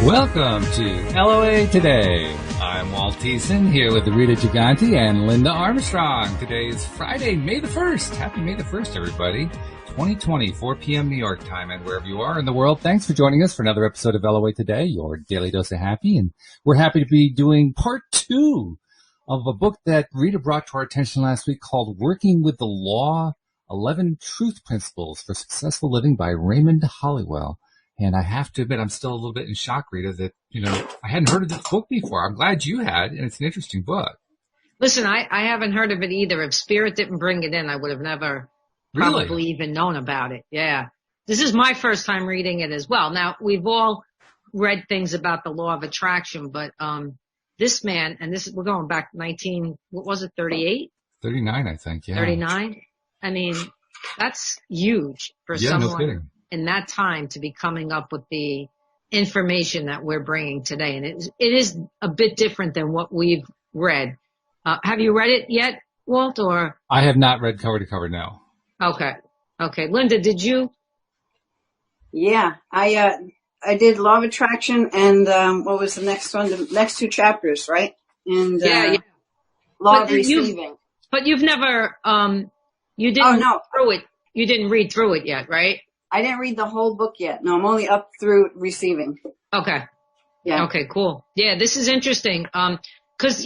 Welcome to LOA Today. I'm Walt Thiessen here with Rita Giganti and Linda Armstrong. Today is Friday, May the 1st. Happy May the 1st, everybody. 2020, 4 p.m. New York time, and wherever you are in the world, thanks for joining us for another episode of LOA Today, your daily dose of happy. And we're happy to be doing part 2 of a book that Rita brought to our attention last week called Working with the Law, 11 Truth Principles for Successful Living by Raymond Holliwell. And I have to admit, I'm still a little bit in shock, Rita, that, I hadn't heard of this book before. I'm glad you had, and it's an interesting book. Listen, I haven't heard of it either. If Spirit didn't bring it in, I would have never probably even known about it. Yeah. This is my first time reading it as well. Now, we've all read things about the law of attraction, but this man, and we're going back 38? 39, I think, yeah. 39? I mean, that's huge for someone. No kidding. In that time to be coming up with the information that we're bringing today. And it is a bit different than what we've read. Have you read it yet, Walt, or? I have not read cover to cover, no. Okay. Linda, did you? Yeah, I did Law of Attraction and, what was the next one? The next 2 chapters, right? And, yeah. Law of Receiving. But you've never, you didn't through it. You didn't read through it yet, right? I didn't read the whole book yet. No, I'm only up through Receiving. Okay. Yeah. Okay, cool. Yeah, this is interesting. 'Cause,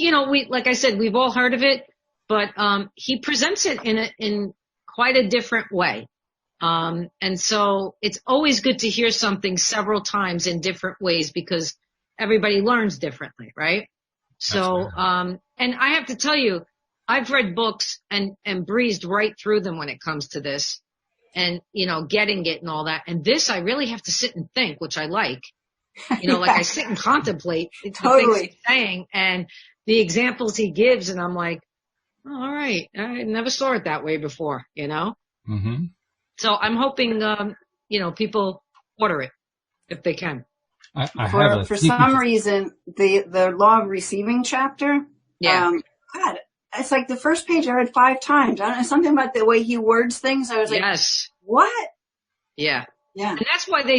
like I said, we've all heard of it, but, he presents it in quite a different way. And so it's always good to hear something several times in different ways because everybody learns differently, right? So, and I have to tell you, I've read books and breezed right through them when it comes to this. And, getting it and all that. And this, I really have to sit and think, which I like. Like I sit and contemplate the things he's saying and the examples he gives. And I'm like, oh, all right. I never saw it that way before, Mm-hmm. So I'm hoping, people order it if they can. For some reason, the Law of Receiving chapter, God, it's like the first page I read 5 times. I don't know, something about the way he words things. I was like, yes. What? Yeah. Yeah. And that's why they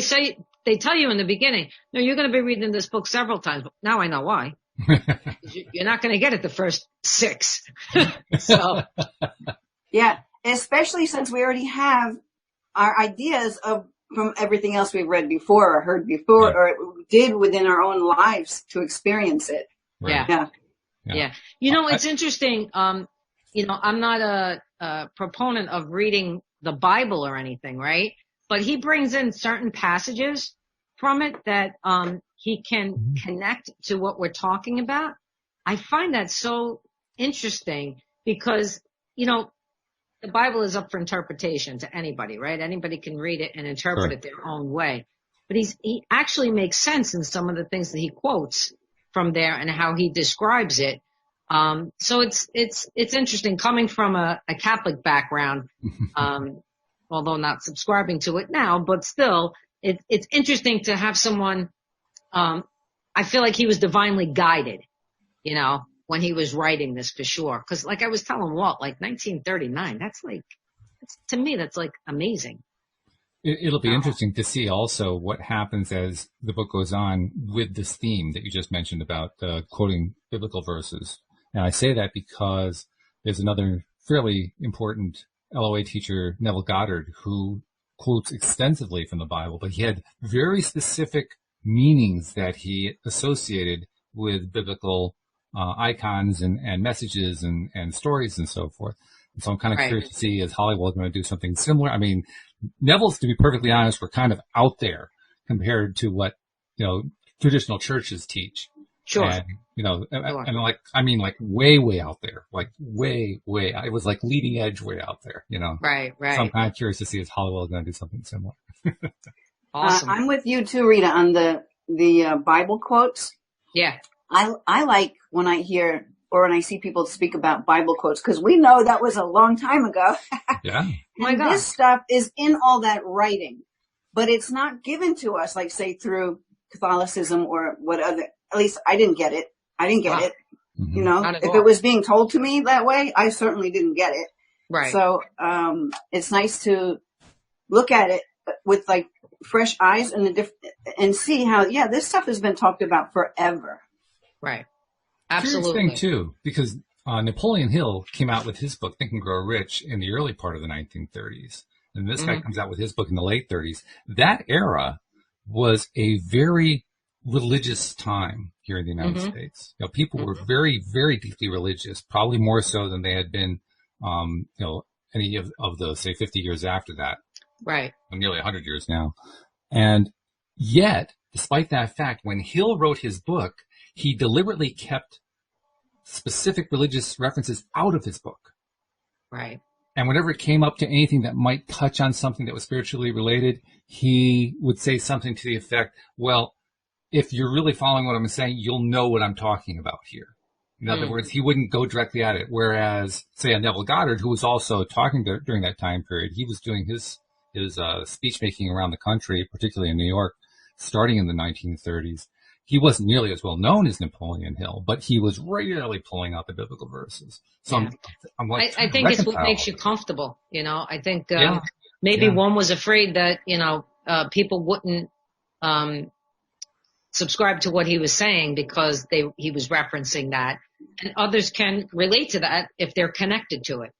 tell you in the beginning, no, you're going to be reading this book several times. But now I know why. You're not going to get it the first 6. So. Yeah. Especially since we already have our ideas from everything else we've read before or heard before or did within our own lives to experience it. Right. Yeah. Yeah. It's interesting. I'm not a proponent of reading the Bible or anything, right? But he brings in certain passages from it that, he can connect to what we're talking about. I find that so interesting because, the Bible is up for interpretation to anybody, right? Anybody can read it and interpret it their own way. But he actually makes sense in some of the things that he quotes from there and how he describes it. So it's interesting coming from a Catholic background, although not subscribing to it now, but still it's interesting to have someone, I feel like he was divinely guided, when he was writing this for sure. 'Cause like I was telling Walt, like 1939, to me, that's like amazing. It'll be interesting to see also what happens as the book goes on with this theme that you just mentioned about quoting biblical verses. And I say that because there's another fairly important LOA teacher, Neville Goddard, who quotes extensively from the Bible, but he had very specific meanings that he associated with biblical icons and messages and stories and so forth. And so I'm kind of curious to see, is Holliwell going to do something similar? I mean, Neville's, to be perfectly honest, were kind of out there compared to what, traditional churches teach. Sure. And, and way, way out there, like way, it was like leading edge way out there, Right. So I'm kind of curious to see if Holliwell is going to do something similar. Awesome. I'm with you too, Rita, on the Bible quotes. Yeah. I like when I hear or when I see people speak about Bible quotes, because we know that was a long time ago. Yeah. And this stuff is in all that writing, but it's not given to us, like say through Catholicism or what other, at least I didn't get it. it. Mm-hmm. If it was being told to me that way, I certainly didn't get it. Right. So, it's nice to look at it with like fresh eyes and see how, this stuff has been talked about forever. Right. Curious Absolutely. thing too, because Napoleon Hill came out with his book Think and Grow Rich in the early part of the 1930s, and this guy comes out with his book in the late 30s. That era was a very religious time here in the United States. People were very, very deeply religious, probably more so than they had been, any of the, say, 50 years after that. Right. Nearly 100 years now. And yet, despite that fact, when Hill wrote his book, he deliberately kept specific religious references out of his book. Right. And whenever it came up to anything that might touch on something that was spiritually related, he would say something to the effect, well, if you're really following what I'm saying, you'll know what I'm talking about here. In other words, he wouldn't go directly at it. Whereas, say, Neville Goddard, who was also talking during that time period, he was doing his speech making around the country, particularly in New York, starting in the 1930s. He wasn't nearly as well known as Napoleon Hill, but he was regularly pulling out the biblical verses. So I think it's what makes you comfortable. I think maybe one was afraid that people wouldn't subscribe to what he was saying because he was referencing that, and others can relate to that if they're connected to it.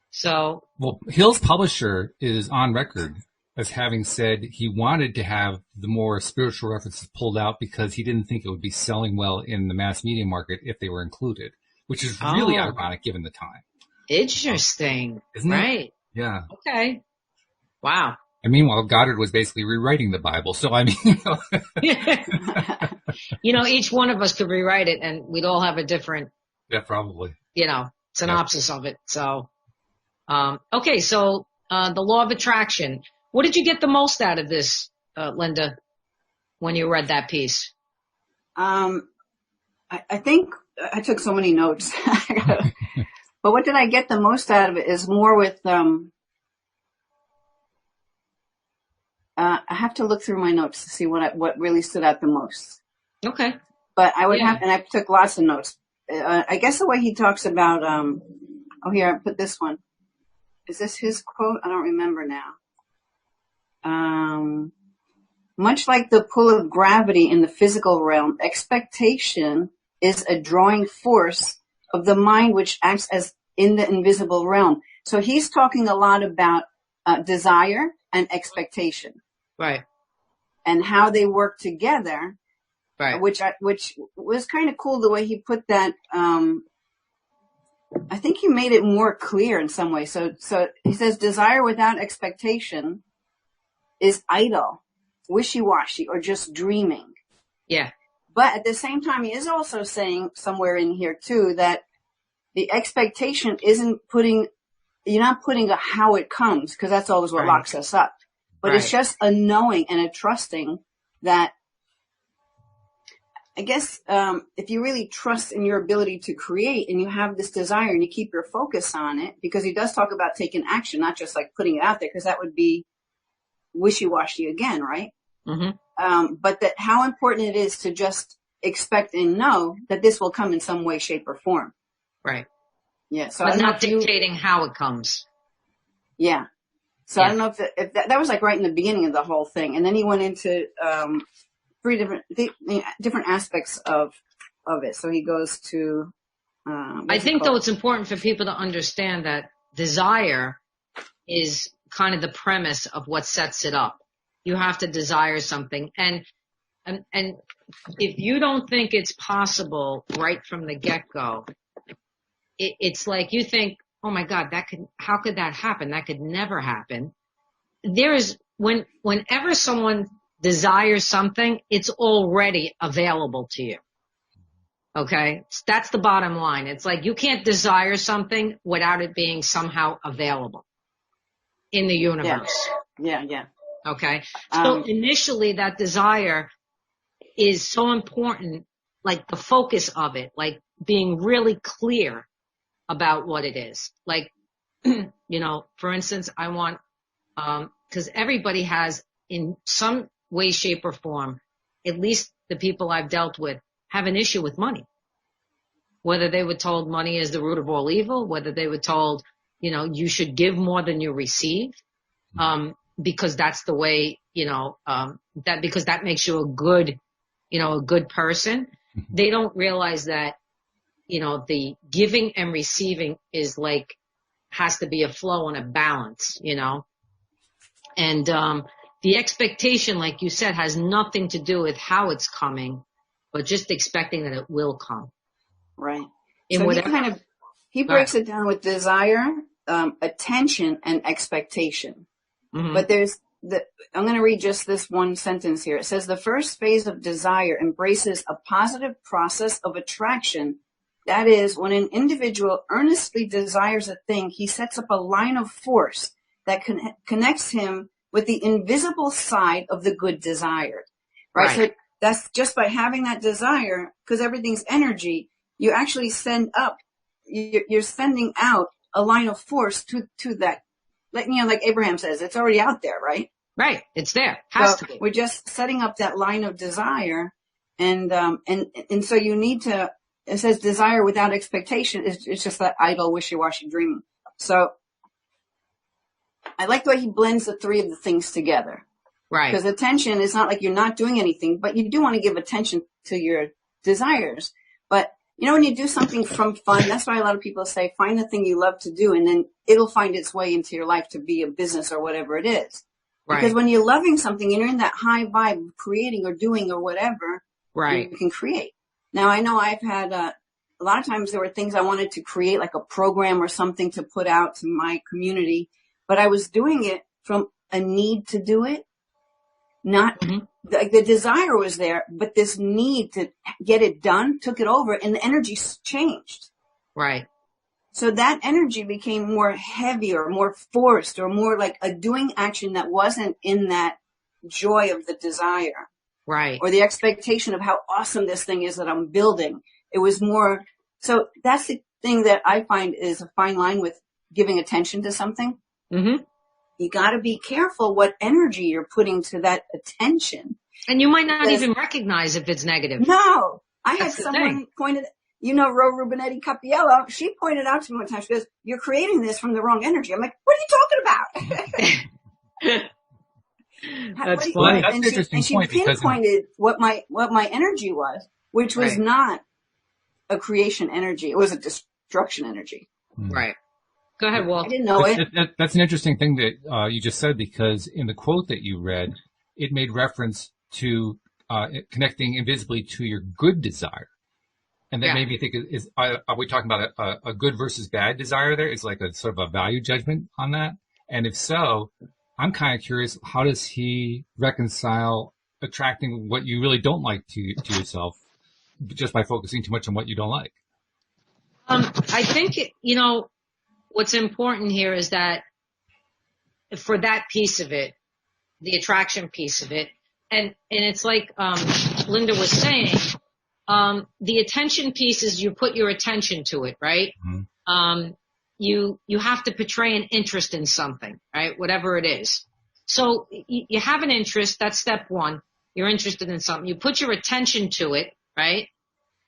So Hill's publisher is on record as having said he wanted to have the more spiritual references pulled out because he didn't think it would be selling well in the mass media market if they were included, which is really ironic given the time. Interesting. Isn't it? Right. Yeah. Okay. Wow. And meanwhile, Goddard was basically rewriting the Bible. So, I mean, each one of us could rewrite it and we'd all have a different, probably, synopsis of it. So, okay. So, the law of attraction. What did you get the most out of this, Linda, when you read that piece? I think I took so many notes, but what did I get the most out of it is more with, I have to look through my notes to see what really stood out the most. Okay. But I would and I took lots of notes. I guess the way he talks about, here, I put this one. Is this his quote? I don't remember now. Much like the pull of gravity in the physical realm, expectation is a drawing force of the mind which acts as in the invisible realm. So he's talking a lot about desire and expectation. Right. And how they work together. Right. Which was kind of cool the way he put that. I think he made it more clear in some way. So he says desire without expectation is idle, wishy-washy, or just dreaming. Yeah. But at the same time, he is also saying somewhere in here too that the expectation isn't you're not putting a how it comes, because that's always what locks us up. But it's just a knowing and a trusting that, I guess, if you really trust in your ability to create and you have this desire and you keep your focus on it, because he does talk about taking action, not just like putting it out there, because that would be wishy-washy again, right? Mm-hmm. But that how important it is to just expect and know that this will come in some way, shape, or form. Right. Yeah. So but not dictating how it comes. Yeah. So I don't know if that was like right in the beginning of the whole thing. And then he went into, three different aspects of it. So he goes to, I think though it's important for people to understand that desire is kind of the premise of what sets it up. You have to desire something. And if you don't think it's possible right from the get-go, it's like you think, oh my God, how could that happen? That could never happen. Whenever someone desires something, it's already available to you. Okay? That's the bottom line. It's like you can't desire something without it being somehow available in the universe. Yeah. Okay? So initially that desire is so important, like the focus of it, like being really clear about what it is. Like, for instance, I want, cause everybody has in some way, shape, or form, at least the people I've dealt with, have an issue with money. Whether they were told money is the root of all evil, whether they were told, you should give more than you receive. because that's the way, because that makes you a good person. They don't realize that, the giving and receiving is has to be a flow and a balance, and, the expectation, like you said, has nothing to do with how it's coming, but just expecting that it will come. Right. In so whatever, he breaks it down with desire, attention, and expectation. Mm-hmm. But I'm going to read just this one sentence here. It says the first phase of desire embraces a positive process of attraction. That is, when an individual earnestly desires a thing, he sets up a line of force that connects him with the invisible side of the good desired. Right? So that's just by having that desire, because everything's energy, you actually you're sending out a line of force to that. Like Abraham says, it's already out there, right? Right. It's there. Has to be. We're just setting up that line of desire. And so you need to, it says desire without expectation. It's just that idle, wishy-washy dream. So I like the way he blends the three of the things together. Right. Because attention is not like you're not doing anything, but you do want to give attention to your desires. But when you do something from fun, that's why a lot of people say, find the thing you love to do, and then it'll find its way into your life to be a business or whatever it is. Right. Because when you're loving something and you're in that high vibe of creating or doing or whatever, right, you can create. Now, I know I've had a lot of times there were things I wanted to create, like a program or something to put out to my community, but I was doing it from a need to do it. Not the desire was there, but this need to get it done took it over, and the energy changed. Right. So that energy became more heavy or more forced or more like a doing action that wasn't in that joy of the desire. Right. Or the expectation of how awesome this thing is that I'm building. It was more. So that's the thing that I find is a fine line with giving attention to something. Mm-hmm. You got to be careful what energy you're putting to that attention. And you might not even recognize if it's negative. No. I had someone pointed, Ro Rubinetti Capiello, she pointed out to me one time, she goes, you're creating this from the wrong energy. I'm like, what are you talking about? That's funny. That's an interesting point. She pinpointed what my energy was, which was not a creation energy. It was a destruction energy. Right. Go ahead, Walt. I didn't know it. That's an interesting thing that you just said, because in the quote that you read, it made reference to connecting invisibly to your good desire. And that made me think, are we talking about a good versus bad desire there? Is like a sort of a value judgment on that? And if so, I'm kind of curious, how does he reconcile attracting what you really don't like to yourself just by focusing too much on what you don't like? I think, what's important here is that for that piece of it, the attraction piece of it, and it's like Linda was saying, the attention piece is you put your attention to it, right? Mm-hmm. You have to portray an interest in something, right? Whatever it is. So you have an interest. That's step one. You're interested in something. You put your attention to it, right?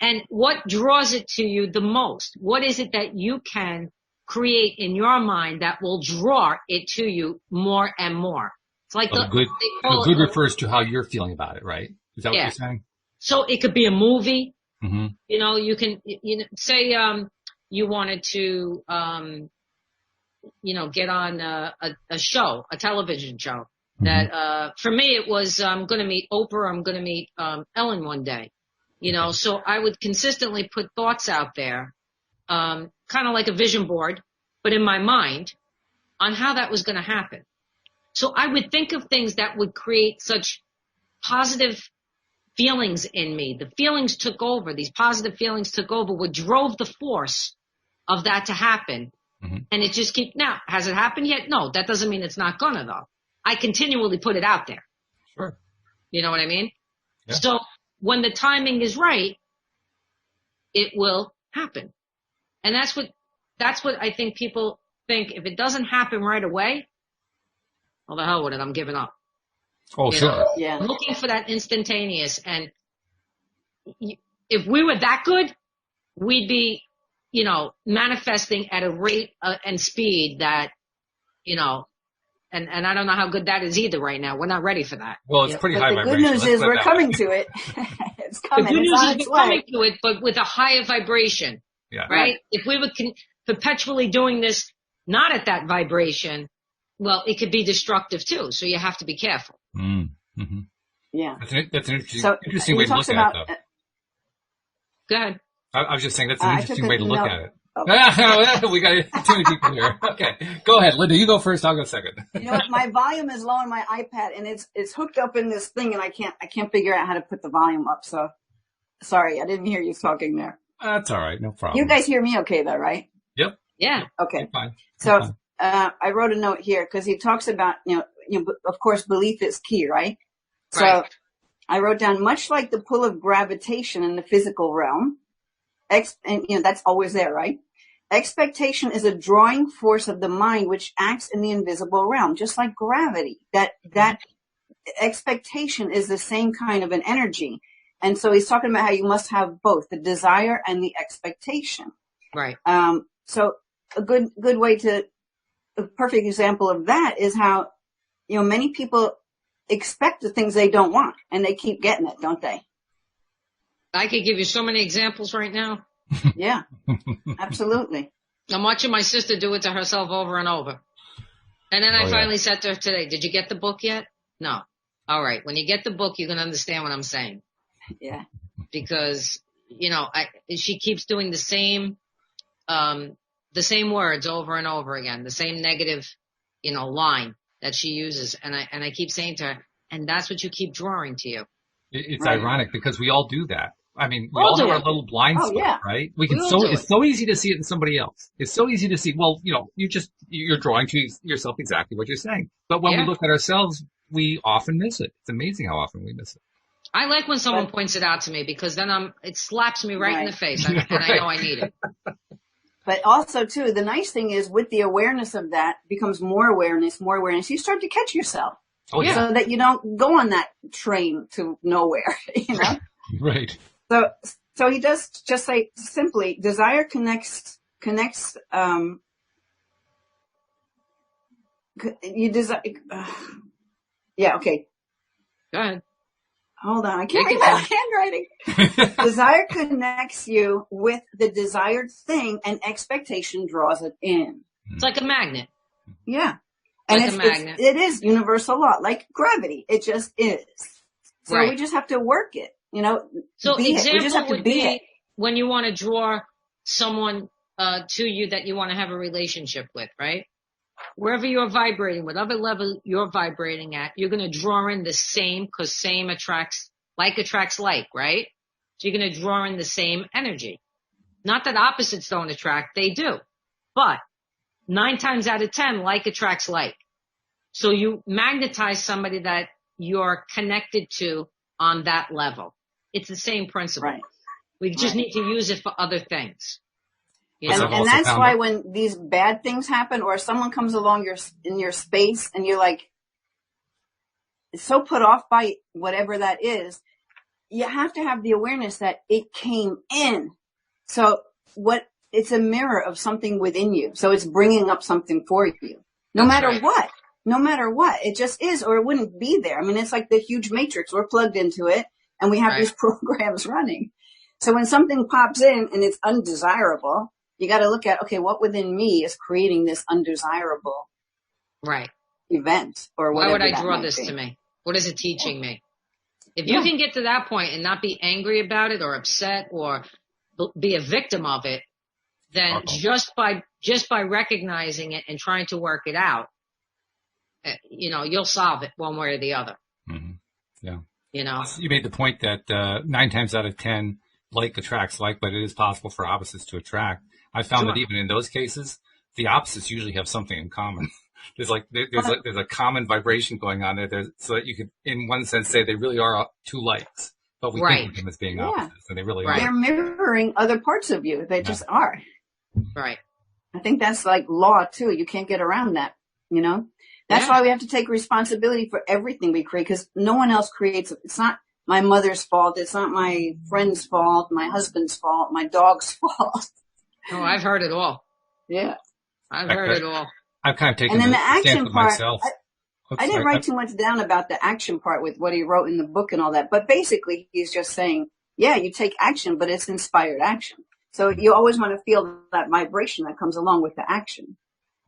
And what draws it to you the most? What is it that you can create in your mind that will draw it to you more and more? It's like the good refers to how you're feeling about it, right? Is that what you're saying? So it could be a movie. Mm-hmm. You can say you wanted to get on a show, a television show. Mm-hmm. That for me it was I'm going to meet Oprah. I'm going to meet Ellen one day. So I would consistently put thoughts out there, kind of like a vision board, but in my mind, on how that was going to happen. So I would think of things that would create such positive feelings in me. The feelings took over. These positive feelings took over, what drove the force of that to happen. Mm-hmm. And it just now, has it happened yet? No, that doesn't mean it's not gonna though. I continually put it out there. Sure. You know what I mean? Yeah. So when the timing is right, it will happen. And that's what I think people think. If it doesn't happen right away, well, the hell with it. I'm giving up. Oh, sure. Yeah. I'm looking for that instantaneous. And if we were that good, we'd be, manifesting at a rate and speed that, And I don't know how good that is either right now. We're not ready for that. Well, it's pretty high the vibration. good news is we're coming to it. It's coming. The good it's news on is its we're coming way. to it, but with a higher vibration, Yeah. right? If we were perpetually doing this not at that vibration, well, it could be destructive too. So you have to be careful. Mm-hmm. Yeah. That's an interesting, So interesting he way to talks look about, at it, though. Go ahead. I was just saying that's an interesting way to look at it. Oh. We got too many people here. Okay. Go ahead, Linda. You go first. I'll go second. You know what? My volume is low on my iPad, and it's hooked up in this thing, and I can't figure out how to put the volume up. So, sorry, I didn't hear you talking there. That's all right. No problem. You guys hear me okay, though, right? Yep. Yeah. Okay. You're fine. So, You're fine. I wrote a note here because he talks about, of course, belief is key, right? So, Right. I wrote down, much like the pull of gravitation in the physical realm, and that's always there, right? Expectation is a drawing force of the mind which acts in the invisible realm, just like gravity. That expectation is the same kind of an energy. And so he's talking about how you must have both the desire and the expectation. Right. So a good way a perfect example of that is how, many people expect the things they don't want and they keep getting it, don't they? I could give you so many examples right now. Yeah, absolutely. I'm watching my sister do it to herself over and over. And then I finally said to her today, did you get the book yet? No. All right. When you get the book, you're going to understand what I'm saying. Yeah. Because, she keeps doing the same words over and over again, the same negative, line that she uses. And I keep saying to her, and that's what you keep drawing to you. It's Right. ironic because we all do that. I mean, we All all do have our it. little blind spot, yeah. right? It's so easy to see it in somebody else. It's so easy to see, well, you're drawing to yourself exactly what you're saying. But when we look at ourselves, we often miss it. It's amazing how often we miss it. I like when someone points it out to me because then it slaps me right in the face and I know I need it. But also, too, the nice thing is with the awareness of that becomes more awareness, you start to catch yourself. Oh, yeah. So that you don't go on that train to nowhere, Right. So he does just say simply, desire connects, you desire, yeah, okay. Go ahead. Hold on, I can't read my handwriting. Desire connects you with the desired thing and expectation draws it in. It's like a magnet. Yeah. And Like a magnet. it is universal law, like gravity. It just is. So Right. we just have to work it, So be example it. We just have to would be be it. when you want to draw someone to you that you want to have a relationship with, right? Wherever you're vibrating, whatever level you're vibrating at, you're going to draw in the same because same attracts like, right? So you're going to draw in the same energy. Not that opposites don't attract, they do. But 9 times out of 10, like attracts like. So you magnetize somebody that you're connected to on that level. It's the same principle. Right. We just need to use it for other things. And that's why when these bad things happen or someone comes along in your space and you're like so put off by whatever that is, you have to have the awareness that it came in. So it's a mirror of something within you. So it's bringing up something for you. No matter what, it just is, or it wouldn't be there. I mean, it's like the huge matrix. We're plugged into it and we have these programs running. So when something pops in and it's undesirable, you got to look at, okay, what within me is creating this undesirable event or whatever. Why would I that draw might this be. to me? What is it teaching me? If you can get to that point and not be angry about it or upset or be a victim of it, then just by recognizing it and trying to work it out, you'll solve it one way or the other. Mm-hmm. Yeah. You made the point that 9 times out of 10, like attracts like, but it is possible for opposites to attract. I found that even in those cases, the opposites usually have something in common. There's a common vibration going on there, so that you could, in one sense, say they really are 2 likes, but we think of them as being opposites, and they really are. They're mirroring other parts of you. They just are. Right. I think that's like law too. You can't get around that. That's why we have to take responsibility for everything we create, because no one else creates it. It's not my mother's fault. It's not my friend's fault, my husband's fault, my dog's fault. Oh, I've heard it all. Yeah. I've heard it all. I've kind of taken and then the the action stance with part, myself. I didn't write too much down about the action part with what he wrote in the book and all that, but basically he's just saying, yeah, you take action, but it's inspired action. So you always want to feel that vibration that comes along with the action.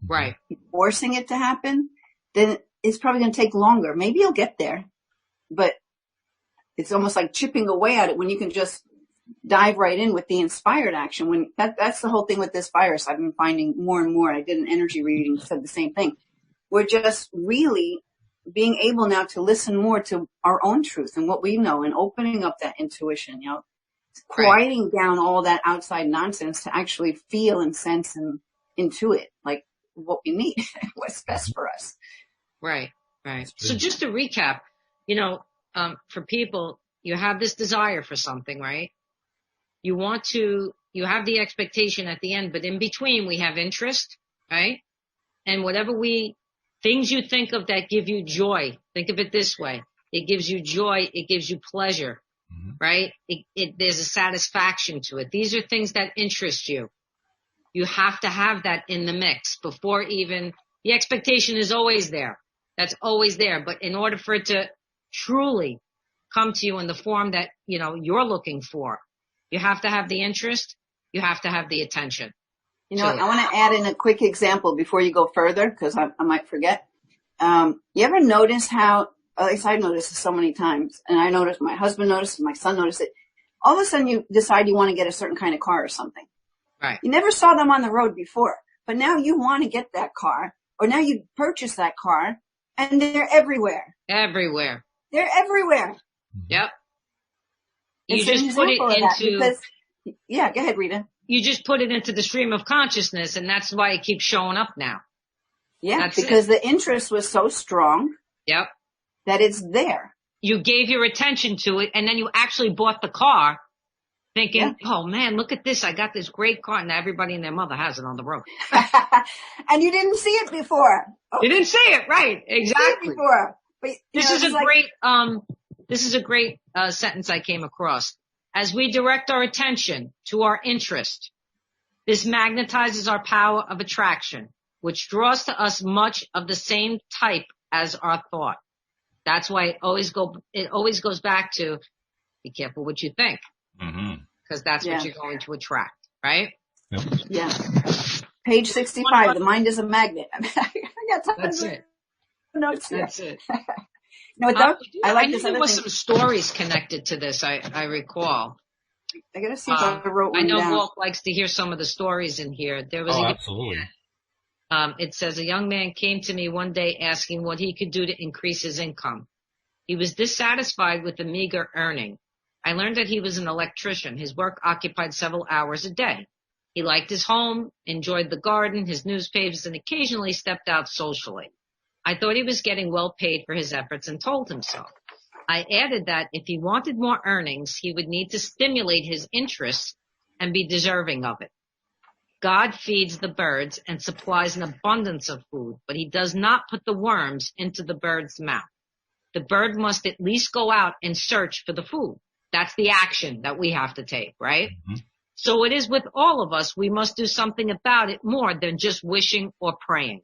Right. Forcing it to happen, then it's probably going to take longer. Maybe you'll get there, but it's almost like chipping away at it when you can just dive right in with the inspired action. When that's the whole thing with this virus. I've been finding more and more. I did an energy reading, said the same thing. We're just really being able now to listen more to our own truth and what we know and opening up that intuition, quieting down all that outside nonsense to actually feel and sense and intuit like what we need, what's best for us. Right. So just to recap, for people, you have this desire for something, right? You have the expectation at the end, but in between we have interest, right? And things you think of that give you joy, think of it this way. It gives you joy. It gives you pleasure, right? There's a satisfaction to it. These are things that interest you. You have to have that in the mix before even the expectation is always there. That's always there. But in order for it to truly come to you in the form that, you're looking for, you have to have the interest. You have to have the attention. I want to add in a quick example before you go further because I might forget. You ever notice how, at least I've noticed this so many times, and I noticed, my husband noticed it, my son noticed it. All of a sudden you decide you want to get a certain kind of car or something. Right. You never saw them on the road before, but now you want to get that car, or now you purchase that car, and they're everywhere. Everywhere. They're everywhere. Yep. You just put it into... Yeah, go ahead, Rita. You just put it into the stream of consciousness, and that's why it keeps showing up now. Yeah, because the interest was so strong. Yep. That it's there. You gave your attention to it, and then you actually bought the car thinking, oh, man, look at this. I got this great car, and everybody and their mother has it on the road. And you didn't see it before. Oh. You didn't see it, right. Exactly. Before. But, this is a great sentence I came across. As we direct our attention to our interest, this magnetizes our power of attraction, which draws to us much of the same type as our thought. That's why it always goes back to be careful what you think, because that's what you're going to attract, right? Yep. Yeah. Page 65. The mind is a magnet. I got time. That's it. Notes here. That's it. I like this there other was thing. some stories connected to this. I recall. I gotta see if I wrote one down. I know Walt likes to hear some of the stories in here. There was absolutely. It says a young man came to me one day asking what he could do to increase his income. He was dissatisfied with the meager earning. I learned that he was an electrician. His work occupied several hours a day. He liked his home, enjoyed the garden, his newspapers, and occasionally stepped out socially. I thought he was getting well paid for his efforts and told him so. I added that if he wanted more earnings, he would need to stimulate his interests and be deserving of it. God feeds the birds and supplies an abundance of food, but he does not put the worms into the bird's mouth. The bird must at least go out and search for the food. That's the action that we have to take, right? So it is with all of us. We must do something about it more than just wishing or praying.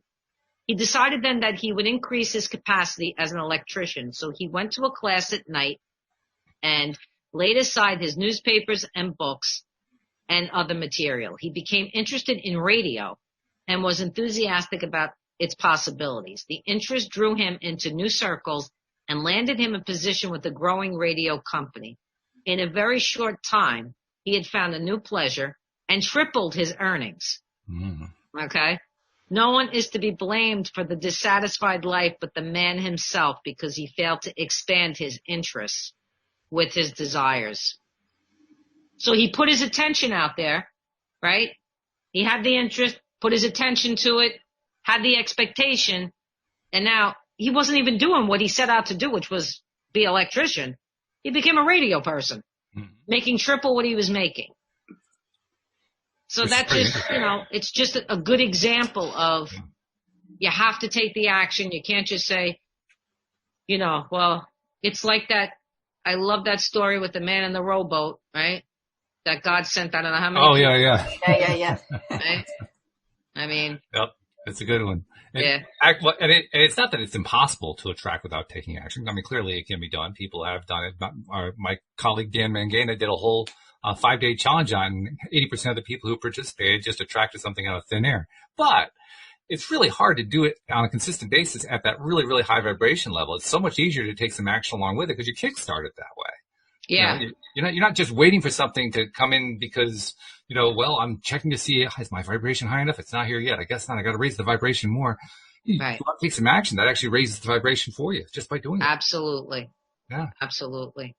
He decided then that he would increase his capacity as an electrician. So he went to a class at night and laid aside his newspapers and books and other material. He became interested in radio and was enthusiastic about its possibilities. The interest drew him into new circles and landed him a position with a growing radio company. In a very short time, he had found a new pleasure and tripled his earnings. Okay? No one is to be blamed for the dissatisfied life but the man himself, because he failed to expand his interests with his desires. So he put his attention out there, right? He had the interest, put his attention to it, had the expectation, and now he wasn't even doing what he set out to do, which was be an electrician. He became a radio person, making triple what he was making. So that's just, it's just a good example of you have to take the action. You can't just say, well, it's like that. I love that story with the man in the rowboat, right? That God sent, I don't know how many. Oh, yeah. Yeah. Right? I mean, yep. That's a good one. And, Yeah. and it's not that it's impossible to attract without taking action. I mean, clearly it can be done. People have done it. My colleague Dan Mangana did a whole 5-day challenge on 80% of the people who participated just attracted something out of thin air. But it's really hard to do it on a consistent basis at that really, really high vibration level. It's so much easier to take some action along with it because you kickstart it that way. Yeah. You're not just waiting for something to come in because, well, I'm checking to see, is my vibration high enough? It's not here yet. I guess not. I got to raise the vibration more. You take some action that actually raises the vibration for you just by doing it. Absolutely. Yeah. Absolutely.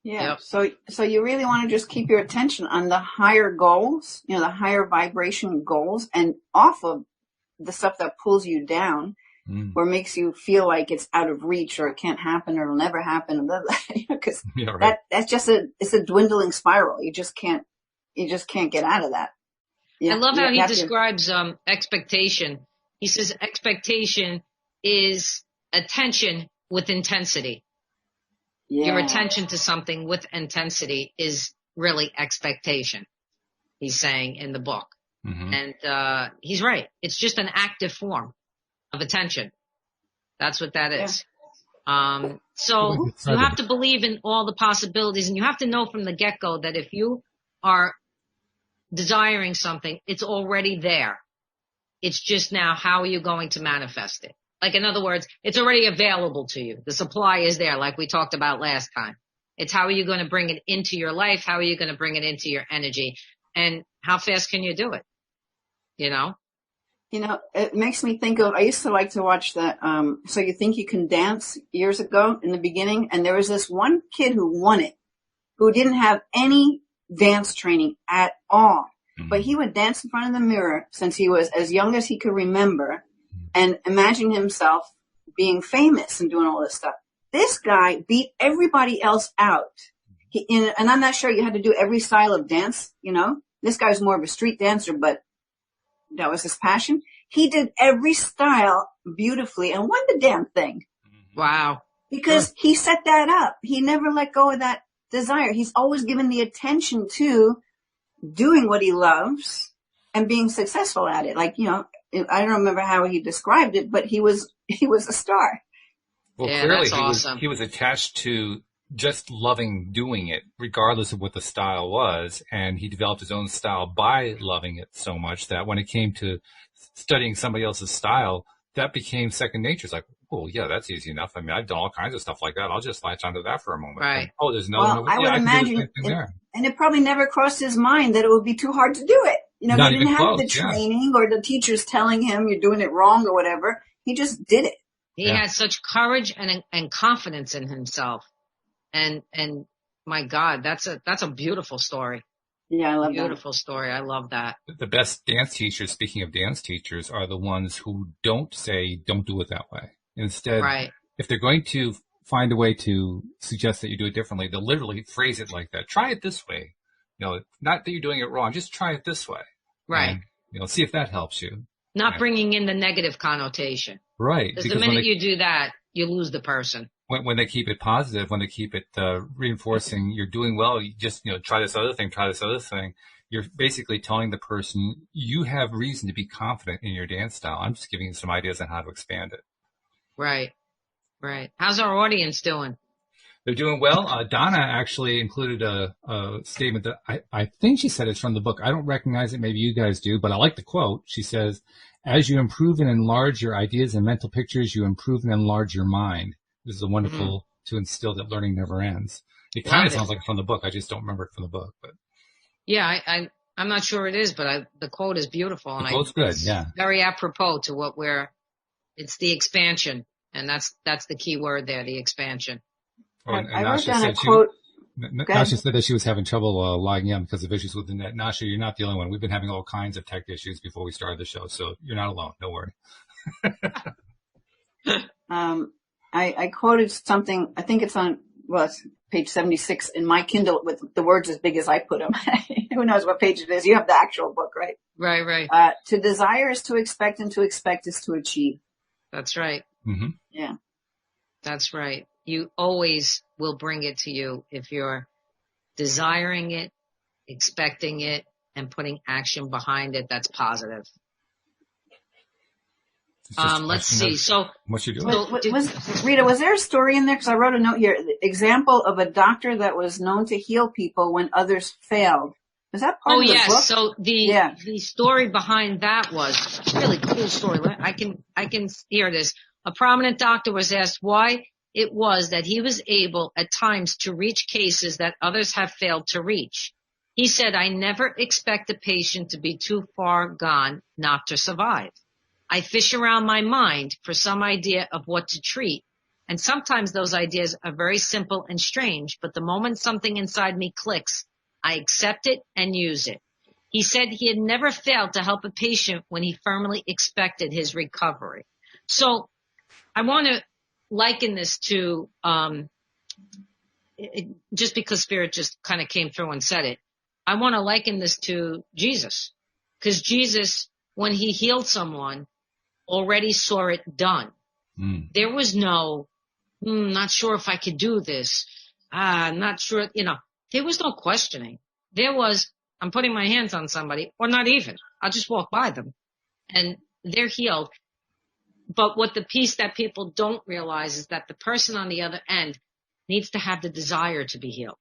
Yeah. Yep. So you really want to just keep your attention on the higher goals, the higher vibration goals, and off of the stuff that pulls you down or makes you feel like it's out of reach or it can't happen or it'll never happen. Because that's just it's a dwindling spiral. You just can't get out of that. I love how he describes expectation. He says expectation is attention with intensity. Yeah. Your attention to something with intensity is really expectation, he's saying in the book. Mm-hmm. And he's right. It's just an active form of attention. That's what that is. So you have to believe in all the possibilities, and you have to know from the get-go that if you are desiring something, it's already there. It's just now, how are you going to manifest it? Like, in other words, it's already available to you. The supply is there, like we talked about last time. It's how are you going to bring it into your life? How are you going to bring it into your energy? And how fast can you do it? It makes me think of, I used to like to watch the, So You Think You Can Dance years ago in the beginning. And there was this one kid who won it, who didn't have any dance training at all. Mm-hmm. But he would dance in front of the mirror since he was as young as he could remember and imagine himself being famous and doing all this stuff. This guy beat everybody else out. And I'm not sure you had to do every style of dance, This guy's more of a street dancer, but that was his passion. He did every style beautifully and won the damn thing. Wow. Because he set that up. He never let go of that desire. He's always given the attention to doing what he loves and being successful at it. Like, I don't remember how he described it, but he was a star. Well, yeah, clearly that's awesome. he was attached to just loving doing it, regardless of what the style was. And he developed his own style by loving it so much that when it came to studying somebody else's style, that became second nature. It's like, oh, yeah, that's easy enough. I mean, I've done all kinds of stuff like that. I'll just latch onto that for a moment. Right. And, there's no. Well, I would imagine, and it probably never crossed his mind that it would be too hard to do it. He didn't have the training or the teachers telling him you're doing it wrong or whatever. He just did it. He had such courage and confidence in himself. And my God, that's a beautiful story. Yeah, I love that. Beautiful story. I love that. The best dance teachers, speaking of dance teachers, are the ones who don't say, don't do it that way. Instead, if they're going to find a way to suggest that you do it differently, they'll literally phrase it like that. Try it this way. Not that you're doing it wrong, just try it this way. Right. And, see if that helps you. Not bringing in the negative connotation. Right. Because the minute you do that, you lose the person. When they keep it positive, when they keep it reinforcing, you're doing well, you just, try this other thing, you're basically telling the person, you have reason to be confident in your dance style. I'm just giving you some ideas on how to expand it. Right. How's our audience doing? They're doing well. Donna actually included a statement that I think she said it's from the book. I don't recognize it. Maybe you guys do, but I like the quote. She says, as you improve and enlarge your ideas and mental pictures, you improve and enlarge your mind. This is a wonderful to instill that learning never ends. It kind of sounds like from the book. I just don't remember it from the book. But yeah, I'm not sure it is, but the quote is beautiful. The quote's good, yeah. Very apropos to what it's the expansion. And that's the key word there, the expansion. I wrote down a quote. Nasha said that she was having trouble logging in because of issues with the net. Nasha, you're not the only one. We've been having all kinds of tech issues before we started the show, so you're not alone. Don't worry. I quoted something, I think it's it's page 76 in my Kindle with the words as big as I put them. Who knows what page it is? You have the actual book, right? Right. To desire is to expect, and to expect is to achieve. That's right. Mm-hmm. Yeah. That's right. You always will bring it to you if you're desiring it, expecting it, and putting action behind it that's positive. Let's see. So what you're doing. Rita, was there a story in there? Because I wrote a note here. Example of a doctor that was known to heal people when others failed. Is that part of the book? So the story behind that was a really cool story. I can hear this. A prominent doctor was asked why it was that he was able at times to reach cases that others have failed to reach. He said, "I never expect a patient to be too far gone not to survive. I fish around my mind for some idea of what to treat, and sometimes those ideas are very simple and strange, but the moment something inside me clicks, I accept it and use it." He said he had never failed to help a patient when he firmly expected his recovery. So I want to liken this to, just because Spirit just kind of came through and said it, I want to liken this to Jesus. Because Jesus, when he healed someone, already saw it done. There was no, not sure if I could do this. Not sure, there was no questioning. There was, I'm putting my hands on somebody, or not even. I'll just walk by them, and they're healed. But what the piece that people don't realize is that the person on the other end needs to have the desire to be healed.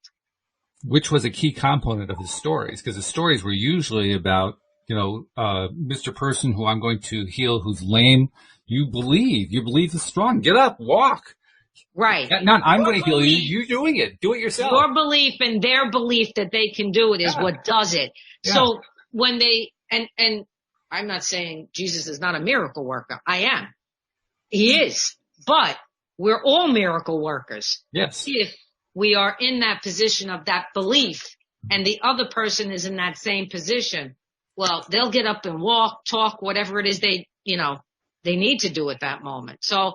Which was a key component of his stories, because the stories were usually about, Mr. Person who I'm going to heal who's lame. You believe is strong. Get up, walk. Right. Not I'm going to heal you. You're doing it. Do it yourself. Your belief and their belief that they can do it is what does it. Yeah. So when they, and I'm not saying Jesus is not a miracle worker. I am. He is. But we're all miracle workers. Yes. If we are in that position of that belief and the other person is in that same position, well, they'll get up and walk, talk, whatever it is they need to do at that moment. So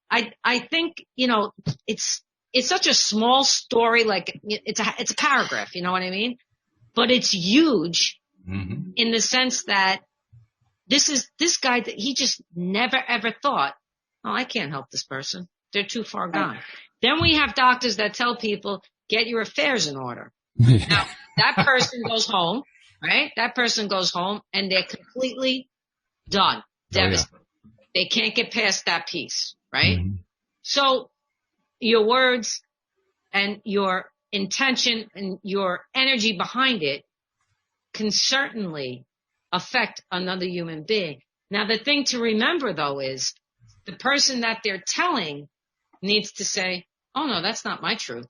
I think, it's such a small story, like it's a paragraph, you know what I mean? But it's huge in the sense that this guy that he just never ever thought, oh, I can't help this person. They're too far gone. Then we have doctors that tell people, get your affairs in order. Now, that person goes home, right? That person goes home and they're completely done, devastated. They can't get past that piece, right? So your words and your intention and your energy behind it can certainly affect another human being. Now, the thing to remember, though, is the person that they're telling needs to say, oh, no, that's not my truth.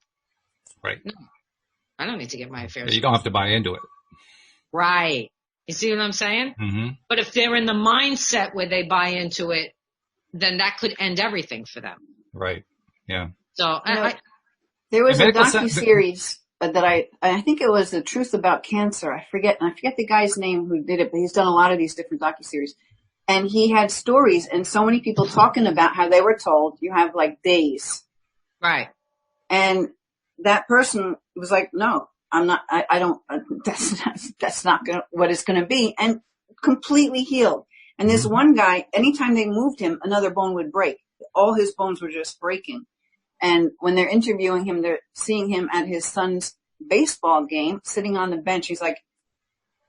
Right. No, I don't need to get my affairs. You don't have to buy into it. Right. You see what I'm saying? But if they're in the mindset where they buy into it, then that could end everything for them. Right. Yeah. So there was a docuseries that I think it was The Truth About Cancer. I forget the guy's name who did it, but he's done a lot of these different docuseries. And he had stories and so many people talking about how they were told you have like days. Right. And that person was like, no, I'm not, I don't, that's not what it's going to be, and completely healed. And this one guy, anytime they moved him, another bone would break. All his bones were just breaking. And when they're interviewing him, they're seeing him at his son's baseball game, sitting on the bench. He's like,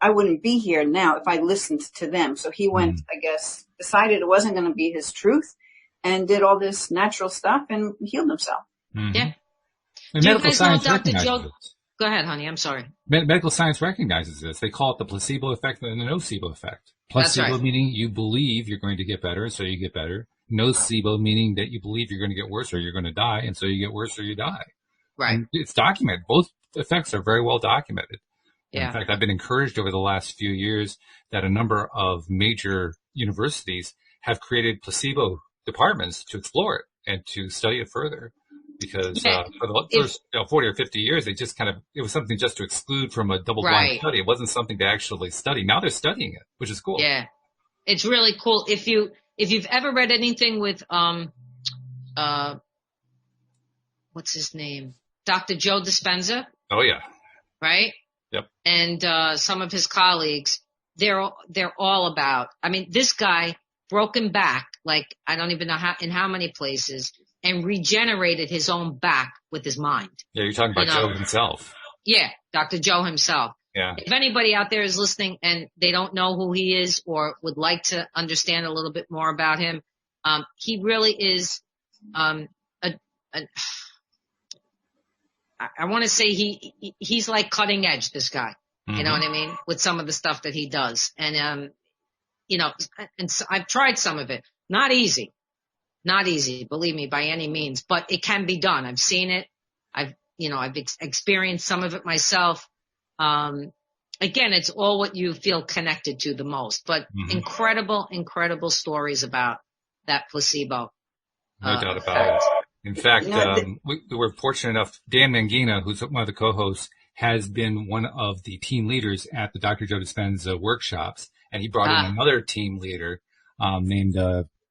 I wouldn't be here now if I listened to them. So he went, I guess, decided it wasn't going to be his truth and did all this natural stuff and healed himself. Yeah. And do you medical guys science know Dr. Joe? this. Go ahead, honey. I'm sorry. Medical science recognizes this. They call it the placebo effect and the nocebo effect. Placebo right. meaning you believe you're going to get better, so you get better. Nocebo meaning that you believe you're going to get worse or you're going to die, and so you get worse or you die. Right. And it's documented. Both effects are very well documented. Yeah. In fact, I've been encouraged over the last few years that a number of major universities have created placebo departments to explore it and to study it further. Because for the first 40 or 50 years, they just it was something just to exclude from a double-blind study. It wasn't something to actually study. Now they're studying it, which is cool. Yeah. It's really cool. If you've ever read anything with, what's his name? Dr. Joe Dispenza. Oh, yeah. Right? Yep. And some of his colleagues, they're all about, this guy broken back, like I don't even know in how many places, and regenerated his own back with his mind. Yeah, you're talking about Joe himself. Yeah, Dr. Joe himself. Yeah. If anybody out there is listening and they don't know who he is or would like to understand a little bit more about him, he really is, I want to say he's like cutting edge, this guy. You know what I mean? With some of the stuff that he does. And, you know, and so I've tried some of it. Not easy, believe me, by any means, but it can be done. I've seen it. I've experienced some of it myself. Again, it's all what you feel connected to the most, but incredible stories about that placebo. No doubt about it. In fact, we were fortunate enough, Dan Mangina, who's one of the co-hosts, has been one of the team leaders at the Dr. Joe Dispenza workshops, and he brought in another team leader named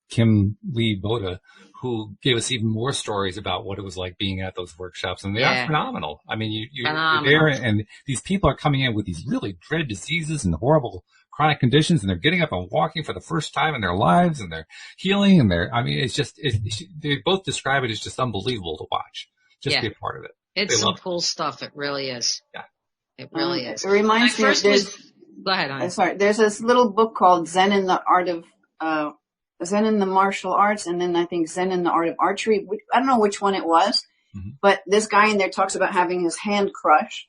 Kim Lee Boda, who gave us even more stories about what it was like being at those workshops, and they are phenomenal. I mean, you're there, and these people are coming in with these really dread diseases and horrible chronic conditions, and they're getting up and walking for the first time in their lives, and they're healing, and they both describe it as just unbelievable to watch. Just be a part of it. It's some cool stuff. It really is. Yeah. It really is. It reminds me of go ahead, honey. Sorry. There's this little book called Zen in the Martial Arts, and then I think Zen in the Art of Archery. I don't know which one it was, but this guy in there talks about having his hand crushed.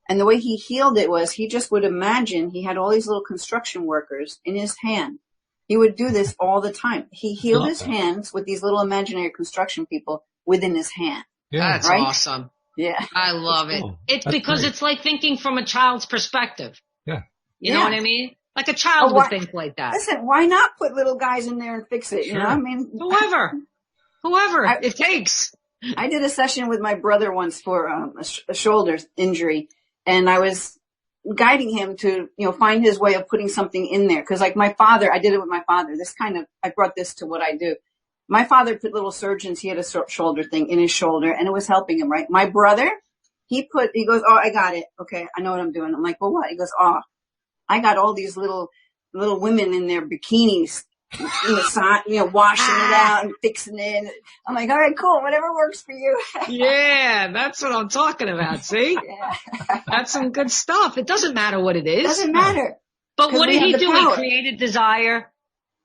And the way he healed it was he just would imagine he had all these little construction workers in his hand. He would do this all the time. He healed his hands with these little imaginary construction people within his hand. Yeah. That's awesome. Yeah. I love it. Cool. It's because it's like thinking from a child's perspective. Yeah. You know what I mean? Like a child would think like that. Listen, why not put little guys in there and fix it? Sure. You know, I mean, whoever it takes. I did a session with my brother once for a shoulder injury, and I was guiding him to, find his way of putting something in there. Cause like my father, I did it with my father. I brought this to what I do. My father put little surgeons, he had a shoulder thing in his shoulder, and it was helping him, right? My brother, he goes, oh, I got it. Okay. I know what I'm doing. I'm like, well, what? He goes, oh, I got all these little women in their bikinis, washing it out and fixing it. I'm like, all right, cool. Whatever works for you. Yeah. That's what I'm talking about. See? Yeah. That's some good stuff. It doesn't matter what it is. Doesn't matter. But what did he do? He created desire,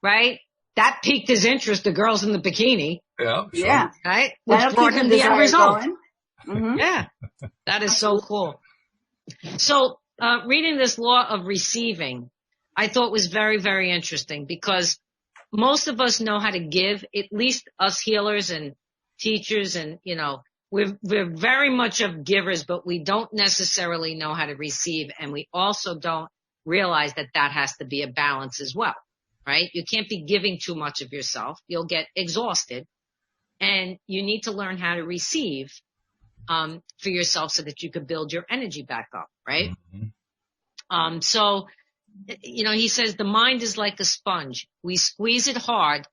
right? That piqued his interest, the girls in the bikini. Yeah. Sure. Yeah. Right? Which brought him the end result. Mm-hmm. Yeah. That is so cool. So, reading this law of receiving, I thought was very, very interesting because most of us know how to give, at least us healers and teachers and, we're very much of givers, but we don't necessarily know how to receive. And we also don't realize that has to be a balance as well. Right? You can't be giving too much of yourself. You'll get exhausted, and you need to learn how to receive, for yourself so that you could build your energy back up. Right? Mm-hmm. So, he says the mind is like a sponge. We squeeze it hard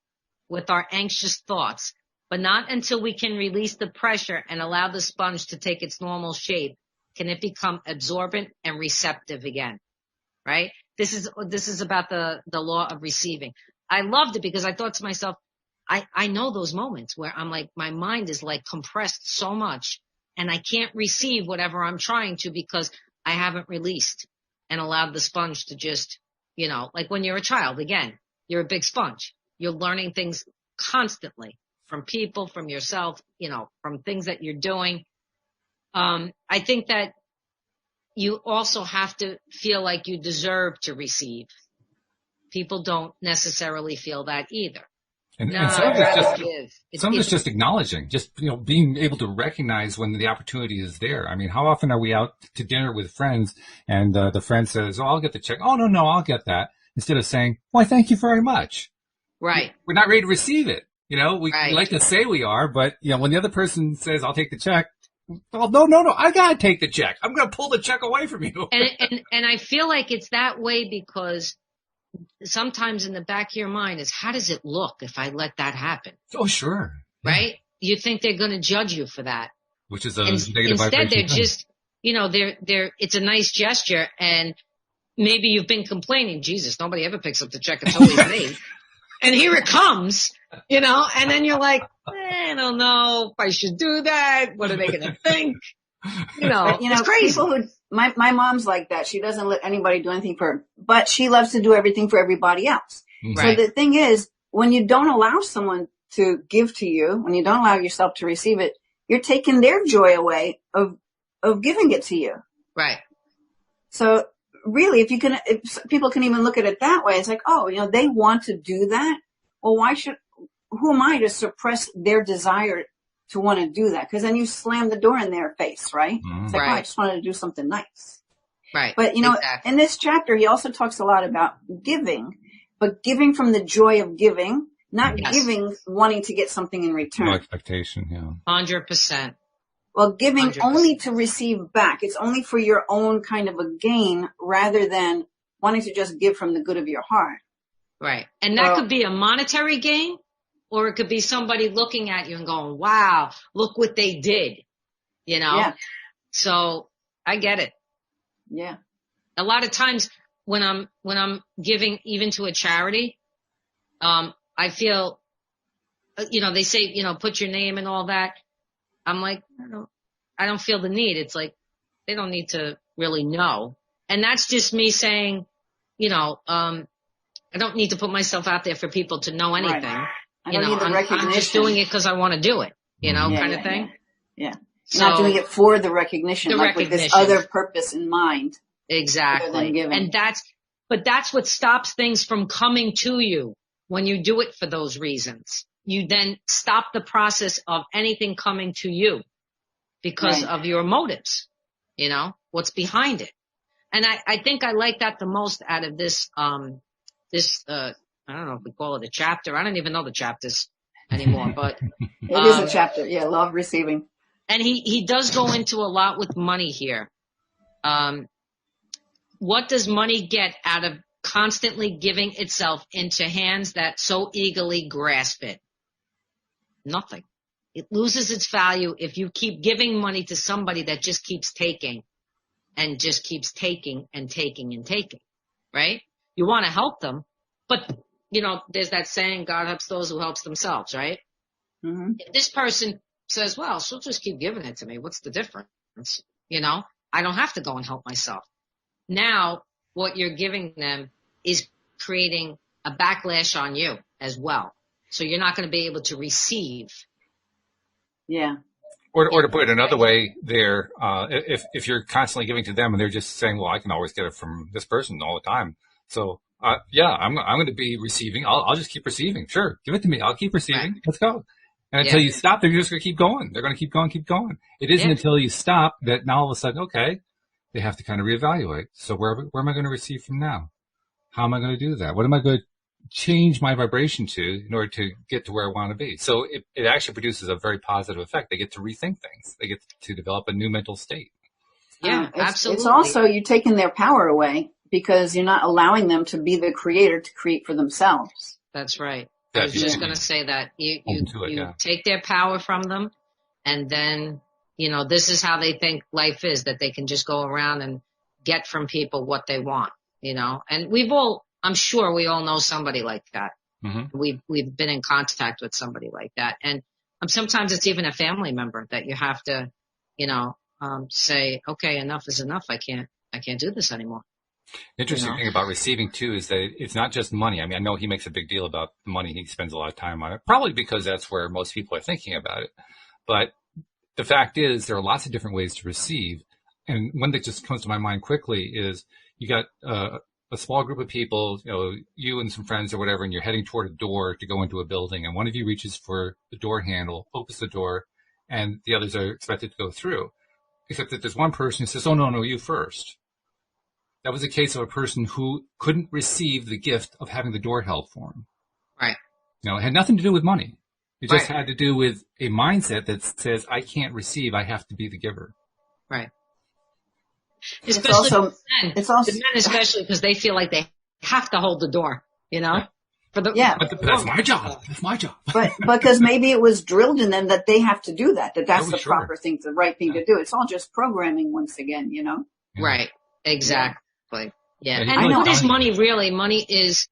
with our anxious thoughts, but not until we can release the pressure and allow the sponge to take its normal shape can it become absorbent and receptive again. Right? This is about the law of receiving. I loved it because I thought to myself, I know those moments where I'm like, my mind is like compressed so much and I can't receive whatever I'm trying to because I haven't released and allowed the sponge to just, like when you're a child, again, you're a big sponge. You're learning things constantly from people, from yourself, from things that you're doing. I think that you also have to feel like you deserve to receive. People don't necessarily feel that either. And some of it's just acknowledging, just, being able to recognize when the opportunity is there. I mean, how often are we out to dinner with friends and the friend says, oh, I'll get the check. Oh, no, I'll get that. Instead of saying, why, thank you very much. Right. We're not ready to receive it. We like to say we are, but, when the other person says, I'll take the check, well, no, I gotta take the check. I'm gonna pull the check away from you. and I feel like it's that way because sometimes in the back of your mind is, how does it look if I let that happen? Oh, sure. Right? You think they're gonna judge you for that. Which is a negative vibration. Instead, they're just, it's a nice gesture, and maybe you've been complaining, Jesus, nobody ever picks up the check. It's always me. And here it comes, and then you're like, I don't know if I should do that. What are they going to think? It's crazy. my mom's like that. She doesn't let anybody do anything for her, but she loves to do everything for everybody else. Right. So the thing is, when you don't allow someone to give to you, when you don't allow yourself to receive it, you're taking their joy away of giving it to you. Right. So really, if people can even look at it that way, it's like, oh, they want to do that. Well, who am I to suppress their desire to want to do that? Because then you slam the door in their face, right? It's like, Right. oh, I just wanted to do something nice. Right. But, exactly. in this chapter, he also talks a lot about giving, but giving from the joy of giving, not giving wanting to get something in return. No expectation, yeah. 100%. Well, giving 100%. only to receive back. It's only for your own kind of a gain rather than wanting to just give from the good of your heart. Right. And that could be a monetary gain, or it could be somebody looking at you and going, wow, look what they did, Yeah. So I get it. Yeah. A lot of times when I'm giving even to a charity, I feel, they say, put your name and all that. I'm like, I don't feel the need. It's like, they don't need to really know. And that's just me saying, I don't need to put myself out there for people to know anything. Right. I don't need the recognition. I'm just doing it because I want to do it, kind of thing. Yeah. You're not doing it for the recognition, with this other purpose in mind. Exactly. And that's what stops things from coming to you when you do it for those reasons. You then stop the process of anything coming to you because of your motives, what's behind it. And I think I like that the most out of this, I don't know if we call it a chapter. I don't even know the chapters anymore, but it is a chapter. Yeah. Love receiving. And he does go into a lot with money here. What does money get out of constantly giving itself into hands that so eagerly grasp it? Nothing. It loses its value if you keep giving money to somebody that just keeps taking and just keeps taking and taking and taking, right? You want to help them, but there's that saying, God helps those who helps themselves, right? Mm-hmm. If this person says, well, she'll just keep giving it to me. What's the difference? I don't have to go and help myself. Now, what you're giving them is creating a backlash on you as well. So you're not going to be able to receive. Yeah. Or to put it another way, if you're constantly giving to them and they're just saying, well, I can always get it from this person all the time. So, I'm going to be receiving. I'll just keep receiving. Sure. Give it to me. I'll keep receiving. Right. Let's go. And until you stop, they're just going to keep going. They're going to keep going. It isn't until you stop that now all of a sudden, okay, they have to kind of reevaluate. So where am I going to receive from now? How am I going to do that? What am I going to change my vibration to in order to get to where I want to be? So it actually produces a very positive effect. They get to rethink things. They get to develop a new mental state. Yeah, absolutely. It's also, you're taking their power away because you're not allowing them to be the creator to create for themselves. That's right. I was just going to say that you take their power from them, and then, this is how they think life is, that they can just go around and get from people what they want, and I'm sure we all know somebody like that. Mm-hmm. We've been in contact with somebody like that. And sometimes it's even a family member that you have to, say, okay, enough is enough. I can't do this anymore. Interesting thing about receiving too is that it's not just money. I mean, I know he makes a big deal about the money. He spends a lot of time on it, probably because that's where most people are thinking about it. But the fact is there are lots of different ways to receive. And one that just comes to my mind quickly is you got, a small group of people, you and some friends or whatever, and you're heading toward a door to go into a building, and one of you reaches for the door handle, opens the door, and the others are expected to go through. Except that there's one person who says, oh, no, you first. That was a case of a person who couldn't receive the gift of having the door held for him. Right. It had nothing to do with money. It just had to do with a mindset that says, I can't receive, I have to be the giver. Right. Especially the men especially because they feel like they have to hold the door, Right. But that's my job. That's my job. But because maybe it was drilled in them that they have to do that that's the proper thing, the right thing to do. It's all just programming once again, Yeah. Right. Exactly. Yeah. And what is money really? Money is,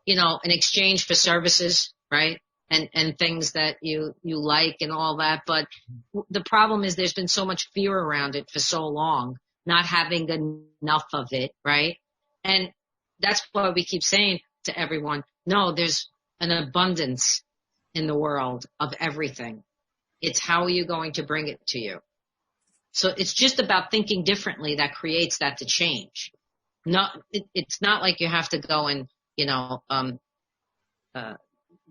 an exchange for services, right? And things that you like and all that. But the problem is there's been so much fear around it for so long not having enough of it, right? And that's why we keep saying to everyone, no, there's an abundance in the world of everything. It's how are you going to bring it to you? So it's just about thinking differently that creates that to change. It's not like you have to go and,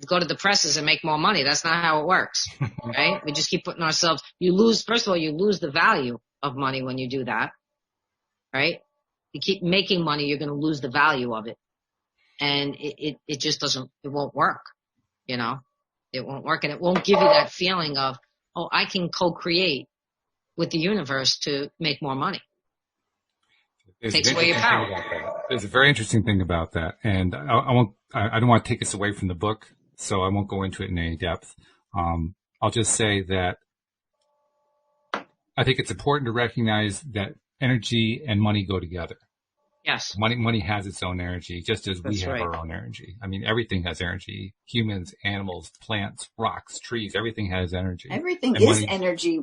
go to the presses and make more money. That's not how it works, right? We just keep putting ourselves, first of all, you lose the value of money when you do that, right? You keep making money, you're going to lose the value of it. And it just it won't work, It won't work, and it won't give you that feeling of, oh, I can co-create with the universe to make more money. It takes away your power. There's a very interesting thing about that. And I don't want to take us away from the book, so I won't go into it in any depth. I'll just say that I think it's important to recognize that energy and money go together. Yes. Money has its own energy, just as we have our own energy. I mean, everything has energy. Humans, animals, plants, rocks, trees, everything has energy. Everything is energy,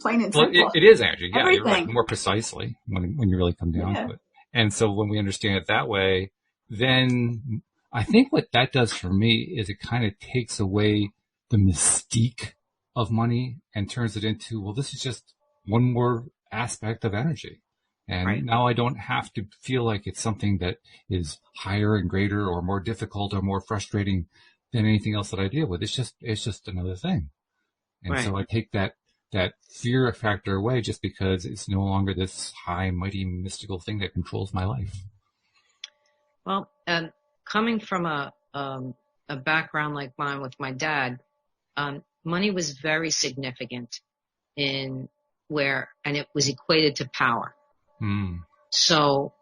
plain and simple. Well, it is energy. Yeah, everything. You're right. More precisely when you really come down to it. And so when we understand it that way, then I think what that does for me is it kind of takes away the mystique of money and turns it into, well, this is just one more aspect of energy. And now I don't have to feel like it's something that is higher and greater or more difficult or more frustrating than anything else that I deal with. It's just another thing. And so I take that fear factor away just because it's no longer this high, mighty, mystical thing that controls my life. Well, coming from a background like mine with my dad, money was very significant and it was equated to power. So,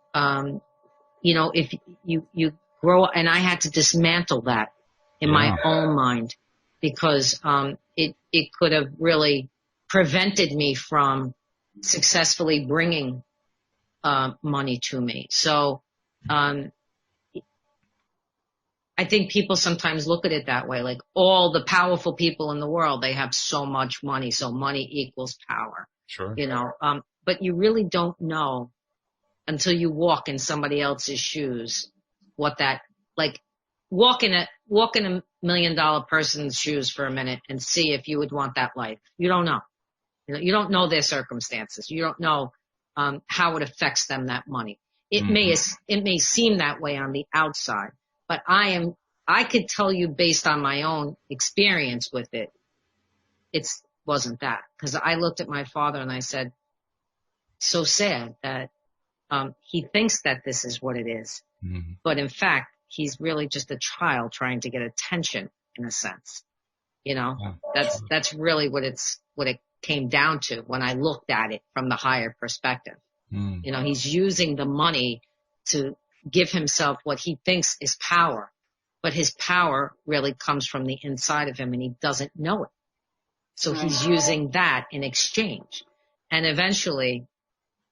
if you grow, and I had to dismantle that in my own mind because, it could have really prevented me from successfully bringing, money to me. So, I think people sometimes look at it that way, like all the powerful people in the world, they have so much money, so money equals power. Sure. But you really don't know until you walk in somebody else's shoes what that, like, walk in a $1 million person's shoes for a minute and see if you would want that life. You don't know. You don't know their circumstances. You don't know how it affects them, that money. It may seem that way on the outside, but I could tell you based on my own experience with it, wasn't that. Because I looked at my father and I said, so sad that he thinks that this is what it is. But in fact, he's really just a child trying to get attention in a sense. That's really what it came down to when I looked at it from the higher perspective. He's using the money to give himself what he thinks is power, but his power really comes from the inside of him and he doesn't know it. So he's using that in exchange. And eventually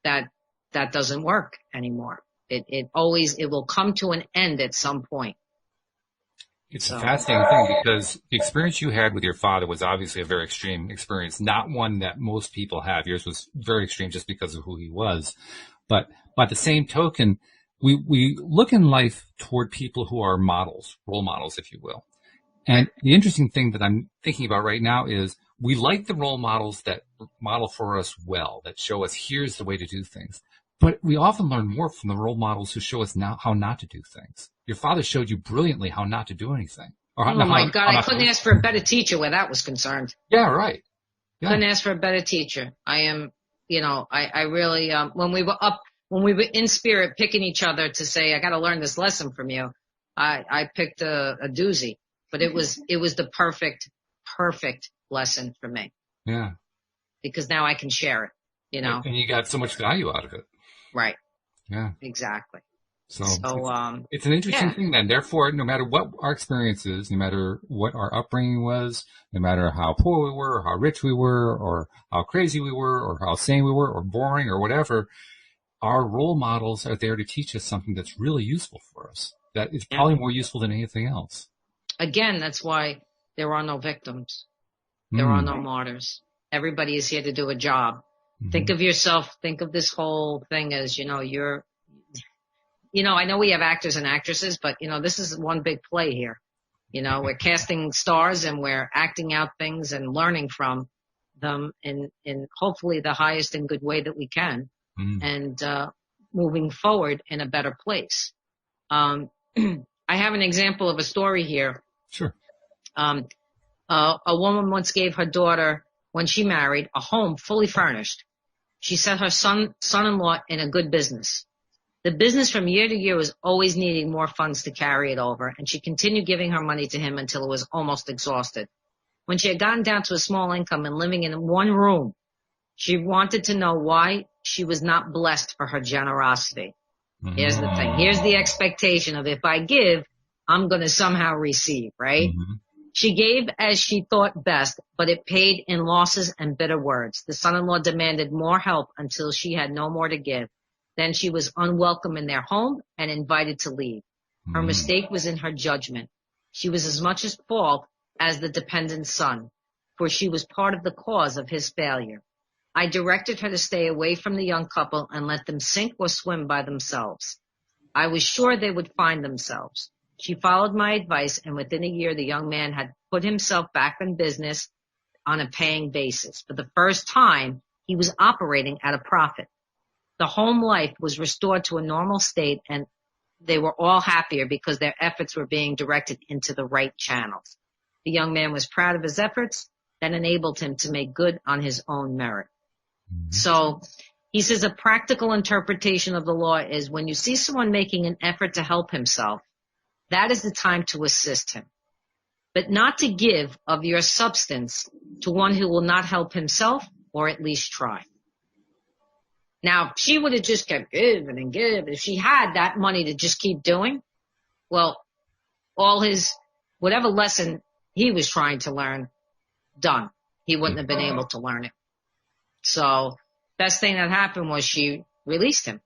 that doesn't work anymore. It will come to an end at some point. It's a fascinating thing because the experience you had with your father was obviously a very extreme experience, not one that most people have. Yours was very extreme just because of who he was. But by the same token, we look in life toward people who are models, role models, if you will. And the interesting thing that I'm thinking about right now is we like the role models that model for us well, that show us here's the way to do things. But we often learn more from the role models who show us now how not to do things. Your father showed you brilliantly how not to do anything. Oh my God, I couldn't ask for a better teacher where that was concerned. Yeah, right. Yeah. Couldn't ask for a better teacher. I really, when we were in spirit picking each other to say, I got to learn this lesson from you, I picked a doozy, but it was the perfect lesson for me. Yeah. Because now I can share it, And you got so much value out of it. Right. Yeah. Exactly. So it's an interesting thing then. Therefore, no matter what our experience is, no matter what our upbringing was, no matter how poor we were or how rich we were or how crazy we were or how sane we were or boring or whatever, our role models are there to teach us something that's really useful for us. That is probably more useful than anything else. Again, that's why there are no victims. There are no martyrs. Everybody is here to do a job. Think of yourself, think of this whole thing as, I know we have actors and actresses, but, this is one big play here. We're casting stars and we're acting out things and learning from them in hopefully the highest and good way that we can, and moving forward in a better place. I have an example of a story here. Sure. A woman once gave her daughter, when she married, a home fully furnished. She set her son-in-law in a good business. The business from year to year was always needing more funds to carry it over, and she continued giving her money to him until it was almost exhausted. When she had gotten down to a small income and living in one room, she wanted to know why she was not blessed for her generosity. Here's the thing. Here's the expectation of, if I give, I'm going to somehow receive, right? She gave as she thought best, but it paid in losses and bitter words. The son-in-law demanded more help until she had no more to give. Then she was unwelcome in their home and invited to leave. Her mistake was in her judgment. She was as much at fault as the dependent son, for she was part of the cause of his failure. I directed her to stay away from the young couple and let them sink or swim by themselves. I was sure they would find themselves. She followed my advice, and within a year, the young man had put himself back in business on a paying basis. For the first time, he was operating at a profit. The home life was restored to a normal state, and they were all happier because their efforts were being directed into the right channels. The young man was proud of his efforts that enabled him to make good on his own merit. So he says a practical interpretation of the law is, when you see someone making an effort to help himself, that is the time to assist him, but not to give of your substance to one who will not help himself, or at least try. Now, if she would have just kept giving and giving, if she had that money to just keep doing, well, all his, whatever lesson he was trying to learn, done. He wouldn't have been able to learn it. So, best thing that happened was she released him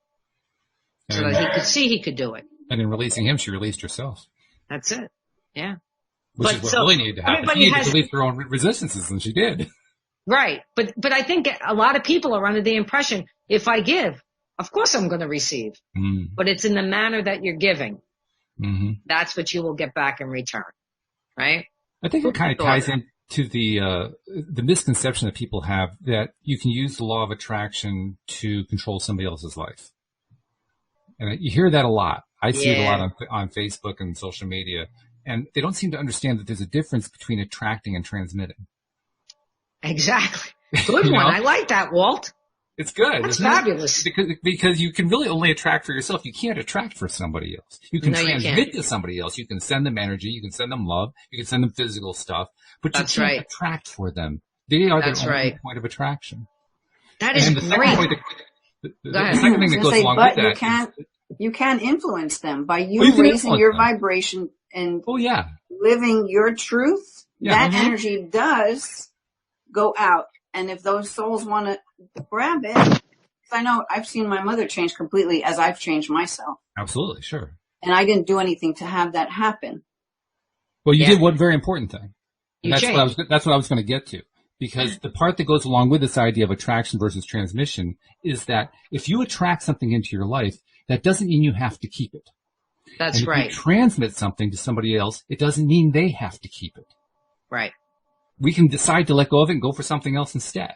so that he could see he could do it. And in releasing him, she released herself. That's it. Yeah. Which is what really needed to happen. She needed to release her own resistances, and she did. Right. But I think a lot of people are under the impression, if I give, of course I'm going to receive. But it's in the manner that you're giving. That's what you will get back in return. Right? I think it kind of ties into the misconception that people have that you can use the law of attraction to control somebody else's life. And you hear that a lot. I see it a lot on Facebook and social media. And they don't seem to understand that there's a difference between attracting and transmitting. Exactly. Good one. I like that, Walt. It's good. That's fabulous. Because you can really only attract for yourself. You can't attract for somebody else. You can transmit to somebody else. You can send them energy. You can send them love. You can send them physical stuff. But you can't attract for them. They are their only point of attraction. That is great. The second thing that goes along with that you can influence them by you raising your vibration and living your truth. That energy does go out. And if those souls want to grab it, I know I've seen my mother change completely as I've changed myself. Absolutely, sure. And I didn't do anything to have that happen. Well, you did one very important thing. And that's what I was going to get to. Because the part that goes along with this idea of attraction versus transmission is that if you attract something into your life, that doesn't mean you have to keep it. That's and right. If you transmit something to somebody else, it doesn't mean they have to keep it. Right. We can decide to let go of it and go for something else instead.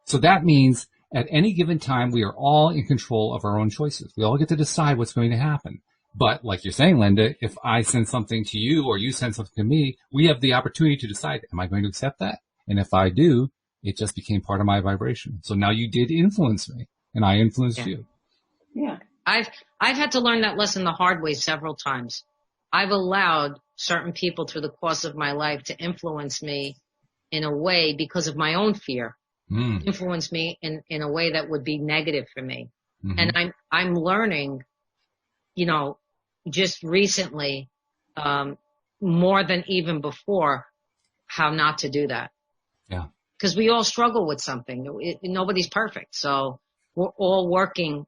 So that means at any given time, we are all in control of our own choices. We all get to decide what's going to happen. But like you're saying, Linda, if I send something to you or you send something to me, we have the opportunity to decide, am I going to accept that? And if I do, it just became part of my vibration. So now you did influence me and I influenced you. Yeah. I've had to learn that lesson the hard way several times. I've allowed certain people through the course of my life to influence me in a way because of my own fear, influence me in a way that would be negative for me. And I'm learning, just recently, more than even before, how not to do that. Yeah. Because we all struggle with something. Nobody's perfect. So we're all working,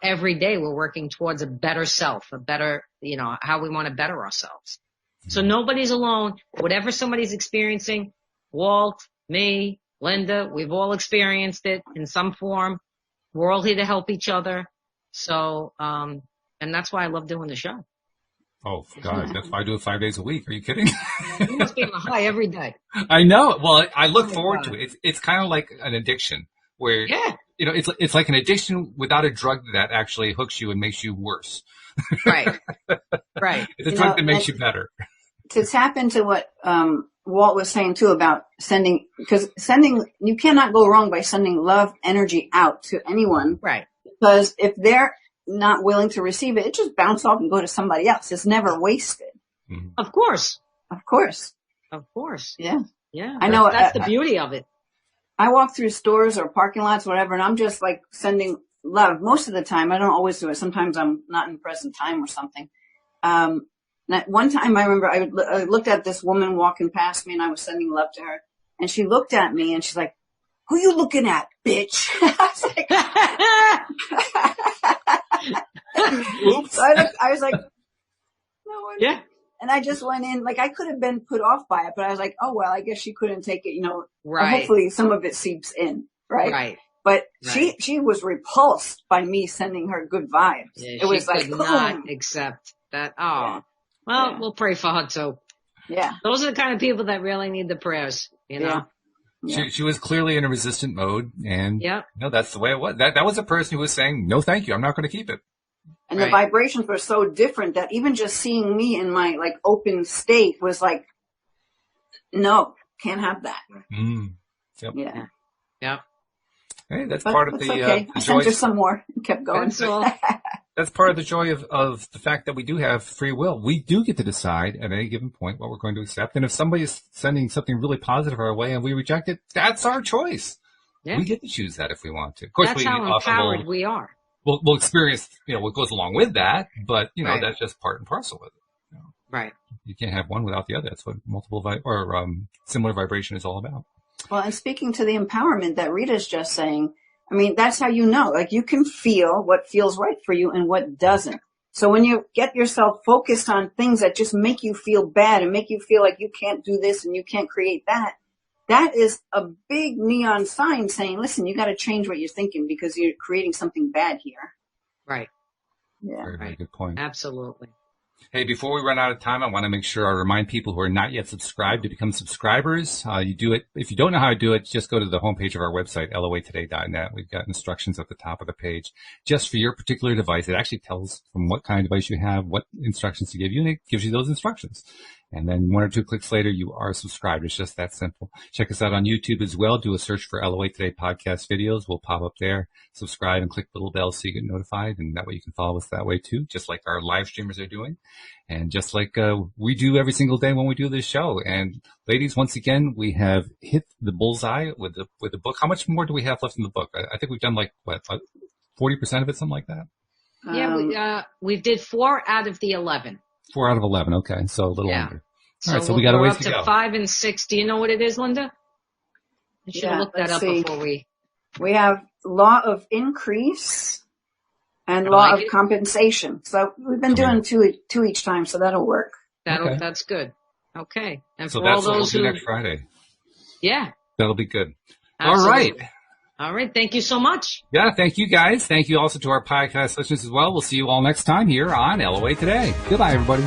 every day we're working towards a better self, a better, how we want to better ourselves. So nobody's alone. Whatever somebody's experiencing, Walt, me, Linda, we've all experienced it in some form. We're all here to help each other. So, and that's why I love doing the show. Oh, God, that's why I do it 5 days a week. Are you kidding? You must be on a high every day. I know. Well, I look forward to it. It's kind of like an addiction where, you know, it's like an addiction without a drug that actually hooks you and makes you worse. Right. Right. It's a drug that makes you better. To tap into what Walt was saying too about sending, you cannot go wrong by sending love energy out to anyone. Right. Because if they're not willing to receive it, it just bounce off and go to somebody else. It's never wasted. Mm-hmm. Of course. Of course. Of course. Yeah. Yeah. I know. That's the beauty of it. I walk through stores or parking lots, whatever, and I'm just like sending love. Most of the time, I don't always do it. Sometimes I'm not in present time or something. One time I remember I looked at this woman walking past me and I was sending love to her, and she looked at me and she's like, "Who you looking at, bitch?" I was like, Oops. So I was like, no one. Yeah. And I just went in, like I could have been put off by it, but I was like, oh, well, I guess she couldn't take it, you know. Right. Hopefully some of it seeps in, right? Right. But Right. she was repulsed by me sending her good vibes. Yeah, it was she like, could not boom. accept that. Oh, Yeah. well, Yeah. we'll pray for her too. Yeah. Those are the kind of people that really need the prayers, you know? Yeah. She was clearly in a resistant mode, and no, that's the way it was. That was a person who was saying, "No, thank you, I'm not going to keep it." And the vibrations were so different that even just seeing me in my like open state was like, no, can't have that. Mm. Yep. Yeah. Yep. Hey, that's But part of it's the okay. I joy. sent her some more and kept going. That's all. That's part of the joy of the fact that we do have free will. We do get to decide at any given point what we're going to accept. And if somebody is sending something really positive our way and we reject it, that's our choice. Yeah. We get to choose that if we want to. Of course, That's we how often empowered we are. we'll experience, you know, what goes along with that. But, you know, Right. that's just part and parcel with it. You know, Right. you can't have one without the other. That's what similar vibration is all about. Well, and speaking to the empowerment that Rita's just saying, I mean, that's how you know, like you can feel what feels right for you and what doesn't. So when you get yourself focused on things that just make you feel bad and make you feel like you can't do this and you can't create that, that is a big neon sign saying, listen, you got to change what you're thinking because you're creating something bad here. Right. Yeah. Very, very good point. Absolutely. Hey, before we run out of time, I want to make sure I remind people who are not yet subscribed to become subscribers. You do it. If you don't know how to do it, just go to the homepage of our website, loatoday.net. We've got instructions at the top of the page just for your particular device. It actually tells from what kind of device you have, what instructions to give you, and it gives you those instructions. And then one or two clicks later, you are subscribed. It's just that simple. Check us out on YouTube as well. Do a search for LOA Today podcast videos. We'll pop up there. Subscribe and click the little bell so you get notified. And that way you can follow us that way too, just like our live streamers are doing. And just like we do every single day when we do this show. And ladies, once again, we have hit the bullseye with the book. How much more do we have left in the book? I think we've done like, what, 40% of it, something like that? Yeah, we did 4 out of the 11. 4 out of 11. Okay. So a little under. All right. So we we're got a ways up to go. 5 and 6. Do you know what it is, Linda? I should have looked that up before we. We have law of increase and law of compensation. So we've been doing two each time, so that'll work. That's good. Okay. And so for all that's what we'll those do who next Friday. Yeah. That'll be good. Absolutely. All right. All right. Thank you so much. Yeah, thank you guys. Thank you also to our podcast listeners as well. We'll see you all next time here on LOA Today. Goodbye, everybody.